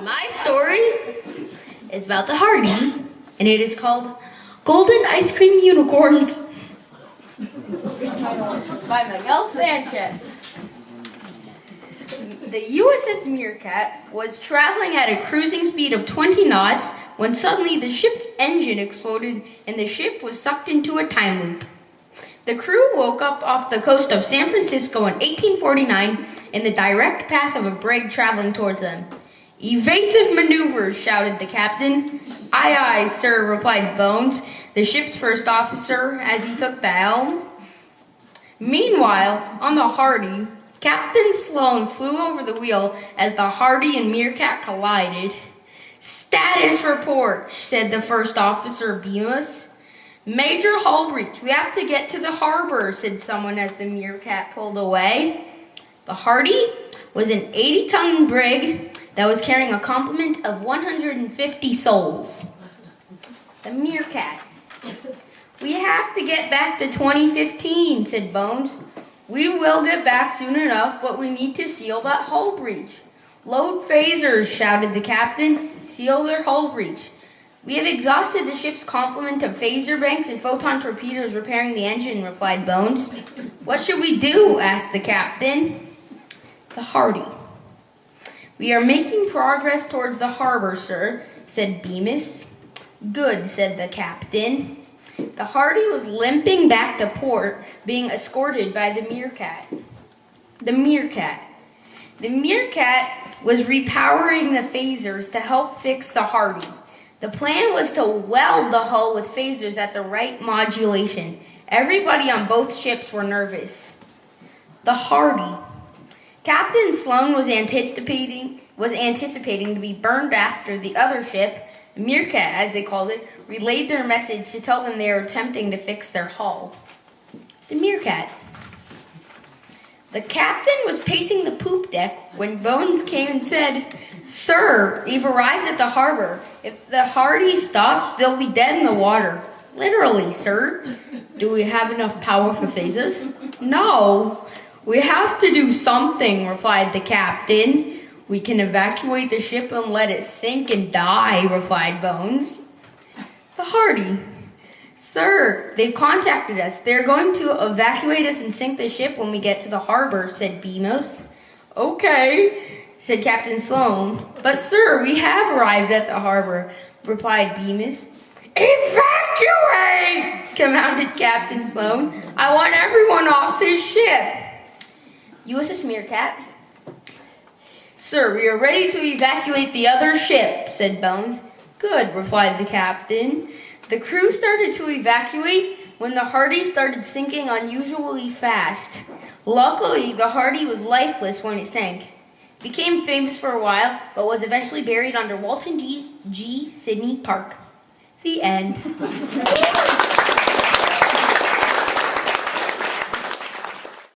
My story is about the Hardy, and it is called Golden Ice Cream Unicorns by Miguel Sanchez. The USS Meerkat was traveling at a cruising speed of 20 knots when suddenly the ship's engine exploded and the ship was sucked into a time loop. The crew woke up off the coast of San Francisco in 1849 in the direct path of a brig traveling towards them. "Evasive maneuvers," shouted the captain. "Aye, aye, sir," replied Bones, the ship's first officer, as he took the helm. Meanwhile, on the Hardy, Captain Sloan flew over the wheel as the Hardy and Meerkat collided. "Status report," said the first officer, Bemis. "Major hull breach. We have to get to the harbor," said someone as the Meerkat pulled away. The Hardy was an 80-ton brig that was carrying a complement of 150 souls. The Meerkat. "We have to get back to 2015, said Bones. "We will get back soon enough, but we need to seal that hull breach." "Load phasers," shouted the captain. "Seal their hull breach." "We have exhausted the ship's complement of phaser banks and photon torpedoes repairing the engine," replied Bones. "What should we do?" asked the captain. The Hardy. "We are making progress towards the harbor, sir," said Bemis. "Good," said the captain. The Hardy was limping back to port, being escorted by the Meerkat. The Meerkat was repowering the phasers to help fix the Hardy. The plan was to weld the hull with phasers at the right modulation. Everybody on both ships were nervous. The Hardy. Captain Sloan was anticipating to be burned after the other ship, the Meerkat, as they called it, relayed their message to tell them they were attempting to fix their hull. The Meerkat. The captain was pacing the poop deck when Bones came and said, "Sir, we've arrived at the harbor. If the Hardy stops, they'll be dead in the water." "Literally, sir." "Do we have enough power for phasers?" "No." "We have to do something," replied the captain. "We can evacuate the ship and let it sink and die," replied Bones. The Hardy. "Sir, they've contacted us. They're going to evacuate us and sink the ship when we get to the harbor," said Bemis. "Okay," said Captain Sloan. "But sir, we have arrived at the harbor," replied Bemis. "Evacuate!" commanded Captain Sloan. "I want everyone off this ship." USS Meerkat. "Sir, we are ready to evacuate the other ship," said Bones. "Good," replied the captain. The crew started to evacuate when the Hardy started sinking unusually fast. Luckily, the Hardy was lifeless when it sank. It became famous for a while, but was eventually buried under Walton G. Sidney Park. The end.